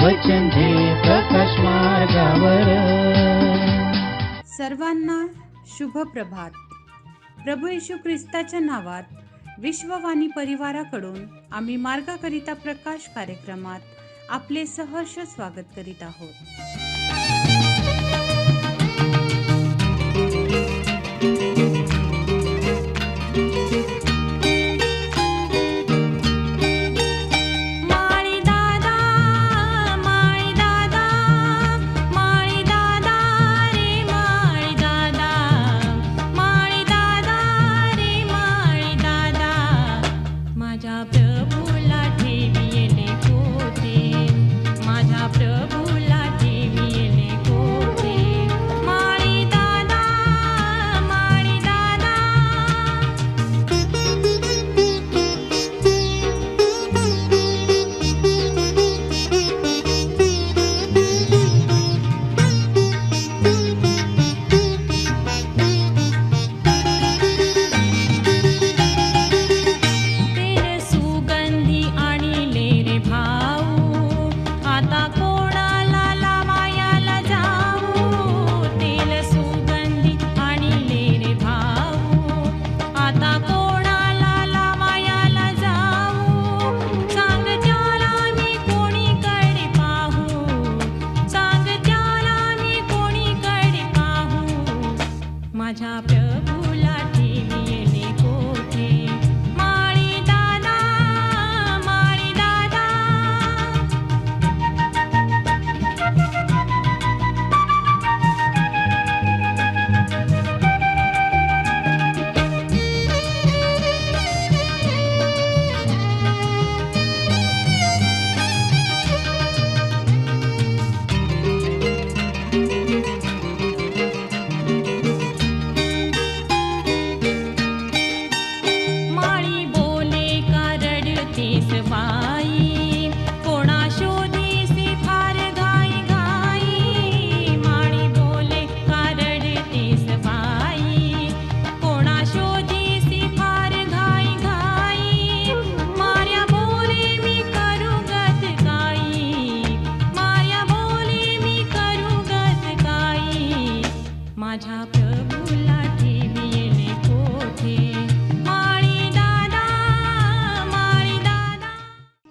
वचन दे प्रकाश मार्गावर. सर्वांना शुभ प्रभात. प्रभू येशू ख्रिस्ताच्या नावात विश्ववाणी परिवाराकडून आम्ही मार्गाकरिता प्रकाश कार्यक्रमात आपले सहर्ष स्वागत करीत आहोत.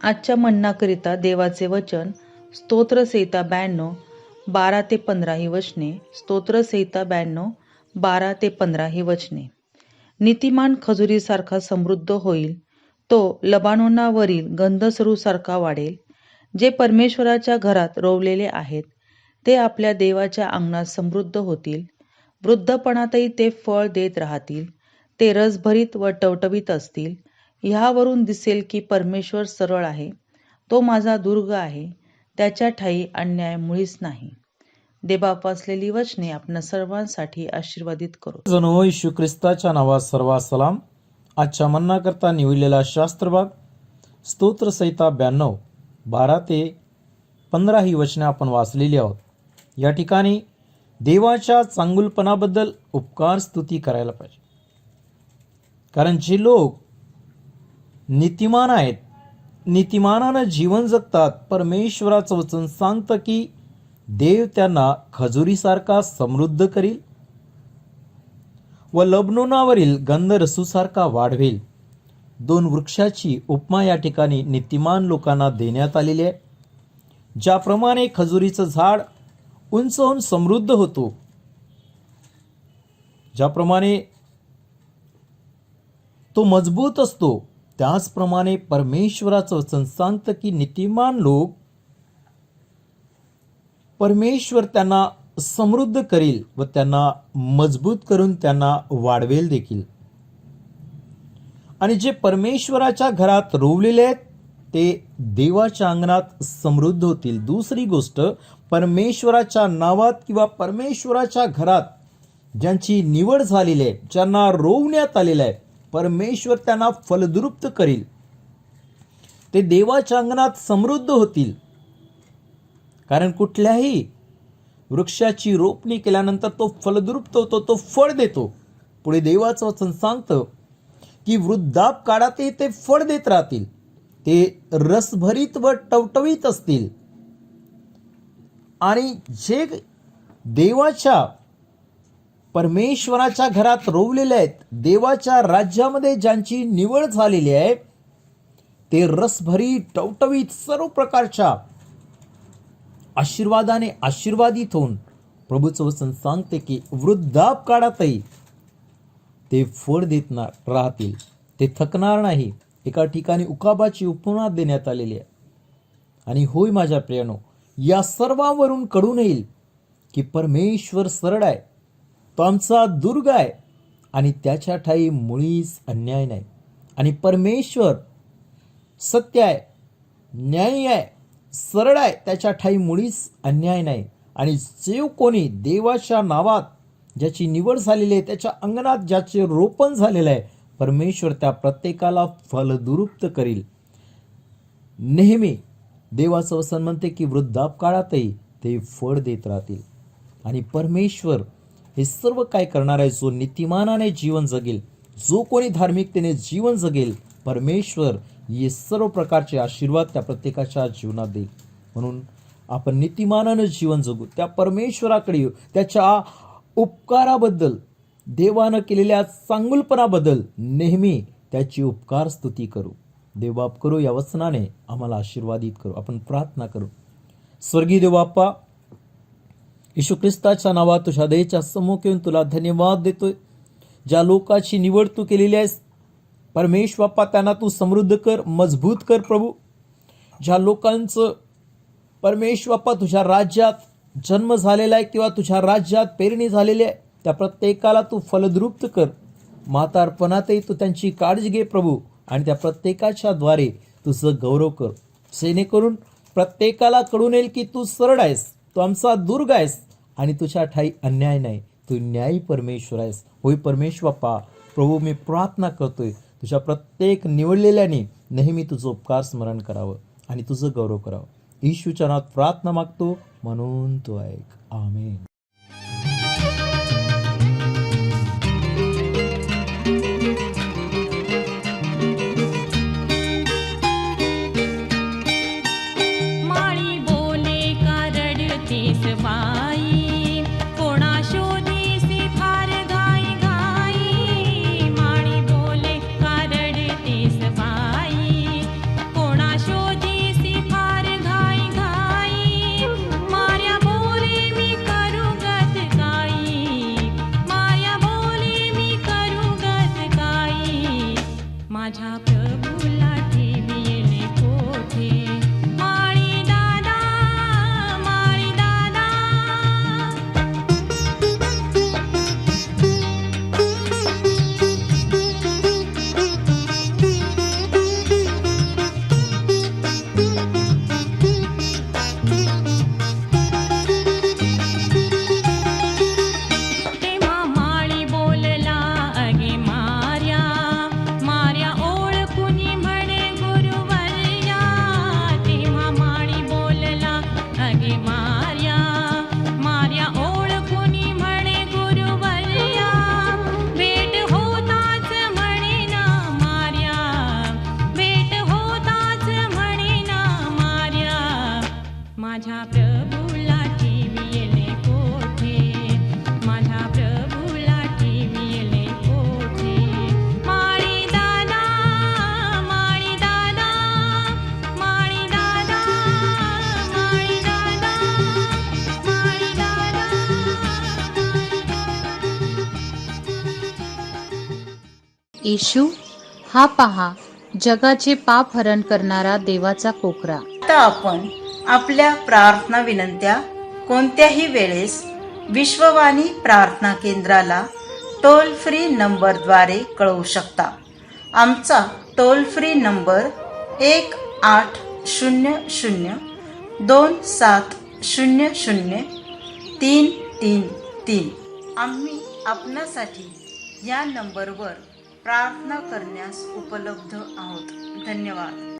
आजच्या मन्नाकरिता देवाचे वचन स्तोत्रसंहिता 92 12 ते 15 ही वचने. स्तोत्रसंहिता 92 12 ते 15 ही वचने. नीतिमान खजुरीसारखा समृद्ध होईल, तो लबानोनावरील गंधसरूसारखा वाढेल. जे परमेश्वराच्या घरात रोवलेले आहेत ते आपल्या देवाच्या अंगणात समृद्ध होतील. वृद्धपणातही ते फळ देत राहतील. ते रसभरीत व टवटवीत असतील. ह्यावरून दिसेल की परमेश्वर सरळ आहे. तो माझा दुर्ग आहे. त्याच्या ठायी अन्याय मुळीच नाही. देवबाप असलेली वचने आपण सर्वांसाठी आशीर्वादित करू. जणू येशू ख्रिस्ताच्या नावात सर्व सलाम. आजच्या मन्ना करता निवडलेला शास्त्रभाग स्तोत्रसंहिता 92 12 ते 15 ही वचने आपण वाचलेली आहोत. या ठिकाणी देवाच्या चांगुलपणाबद्दल उपकार स्तुती करायला पाहिजे. कारण जे लोक नीतिमान आहेत, नीतिमानानं जीवन जगतात, परमेश्वराचं वचन सांगतं की देव त्यांना खजुरीसारखा समृद्ध करील व लबनोनावरील गंधरसूसारखा वाढवेल. 2 वृक्षाची उपमा या ठिकाणी नीतिमान लोकांना देण्यात आलेली आहे. ज्याप्रमाणे खजुरीचं झाड उंच होऊन समृद्ध होतो, ज्याप्रमाणे तो मजबूत असतो, त्याचप्रमाणे परमेश्वराचं वचन सांगतं की नीतिमान लोक परमेश्वर त्यांना समृद्ध करील व त्यांना मजबूत करून त्यांना वाढवेल देखील. आणि जे परमेश्वराच्या घरात रोवलेले आहेत ते देवाच्या अंगणात समृद्ध होतील. दुसरी गोष्ट, परमेश्वराच्या नावात किंवा परमेश्वराच्या घरात ज्यांची निवड झालेली आहे, ज्यांना रोवण्यात आलेलं आहे, परमेश्वर त्यांना फलद्रुप्त करील. ते देवाच्या अंगणात समृद्ध होतील. कारण कुठल्याही वृक्षाची रोपणी केल्यानंतर तो फलद्रुप्त होतो, तो फळ देतो. पुढे देवाचं वचन सांगतं की वृद्धाप काळातही ते फळ देत राहतील. ते रसभरीत व टवटवीत असतील. आणि जे देवाच्या परमेश्वराच्या घरात रोवलेले आहेत, देवाच्या राज्यामध्ये ज्यांची निवड झालेली आहे, ते रसभरी टवटवीत सर्व प्रकारच्या आशीर्वादाने आशीर्वादित होऊन प्रभूचं वचन सांगते की वृद्धापकाळातही ते फळ देत राहतील, ते थकणार नाही. एका ठिकाणी उकाबाची उपमा देण्यात आलेली आहे. आणि होय माझ्या प्रियानो, या सर्वांवरून कळून येईल की परमेश्वर सरळ आहे, तो आमचा दुर्ग आहे आणि त्याच्या ठाई मुळीच अन्याय नाही. आणि परमेश्वर सत्य आहे, न्यायी आहे, सरळ आहे, त्याच्या ठाई मुळीच अन्याय नाही. आणि जे कोणी देवाच्या नावात ज्याची निवड झालेली आहे, त्याच्या अंगणात ज्याचे रोपण झालेलं आहे, परमेश्वर त्या प्रत्येकाला फलद्रुप्त करील. नेहमी देवाचं वचन म्हणते की वृद्धापकाळातही ते फळ देत राहतील. आणि परमेश्वर हे सर्व काय करणार आहे? जो नीतिमानाने जीवन जगेल, जो कोणी धार्मिकतेने जीवन जगेल, परमेश्वर हे सर्व प्रकारचे आशीर्वाद त्या प्रत्येकाच्या जीवनात देईल. म्हणून आपण नीतिमानानं जीवन जगू, त्या परमेश्वराकडे येऊ, त्याच्या उपकाराबद्दल, देवानं केलेल्या चांगुलपणाबद्दल नेहमी त्याची उपकार स्तुती करू. देवबाप करू, या वचनाने आम्हाला आशीर्वादित करू. आपण प्रार्थना करू. स्वर्गीय देवबाप्पा, येशू ख्रिस्ताच्या नावात तुझ्या दयेच्या सम्मुख येऊन तुला धन्यवाद देतोय. ज्या लोकांची निवड तू केलेली आहेस परमेश्वर बाप्पा, त्यांना तू समृद्ध कर, मजबूत कर प्रभू. ज्या लोकांचं परमेश्वर बाप्पा तुझ्या राज्यात जन्म झालेला आहे किंवा तुझ्या राज्यात पेरणी झालेली आहे, त्या प्रत्येकाला तू फलद्रुप्त कर. म्हातारपणातही तू त्यांची काळजी घे प्रभू, आणि त्या प्रत्येकाच्या द्वारे तुझं गौरव कर, जेणेकरून प्रत्येकाला कळून येईल की तू सरळ आहेस, तू आमचा दुर्ग आहेस आणि तुझ्या ठाई अन्याय नाही, तू न्यायी परमेश्वर आहेस. होय परमेश्वर बाप्पा, प्रभू मी प्रार्थना करतोय, तुझ्या प्रत्येक निवडलेल्याने नेहमी तुझं उपकार स्मरण करावं आणि तुझं गौरव करावं. येशूच्या नावात प्रार्थना मागतो, म्हणून तो ऐक. आमेन. माळी बोले का रडतेस बाई, कोणा शोधीसी फार घाई घाई. माळी बोले का रडतेस बाई, कोणा शोधीसी फार घाई घाई. माया बोले मी करू गत काही, माया बोले मी करू गत काही. माझ्या प्रभूला ठेविले कोठे, माळी दादा, माळी दादा. तेव्हा माळी बोलला अगे मार्या, मार्या ओळखुनी म्हणे गुरुवर्या. तेव्हा माळी बोलला अगे मार्या, मार्या ओळखुनी म्हणे गुरुवर्या. भेट होताच म्हणे ना मार्या, भेट होताच म्हणे ना मार्या. माझ्या प्रभूला ठेविले कोठे, माझ्या प्रभूला ठेविले कोठे. माळी दादा, माळी दादा, माळी दादा, माळी दादा, माळी दादा. येशू हा पहा जगाचे पाप हरण करणारा देवाचा कोकरा. आता आपण आपल्या प्रार्थना विनंत्या कोणत्याही वेळेस विश्ववाणी प्रार्थना केंद्राला टोल फ्री नंबरद्वारे कळवू शकता. आमचा टोल फ्री नंबर 1-800-2700-333. आम्ही आपणासाठी या नंबरवर प्रार्थना करण्यास उपलब्ध आहोत. धन्यवाद.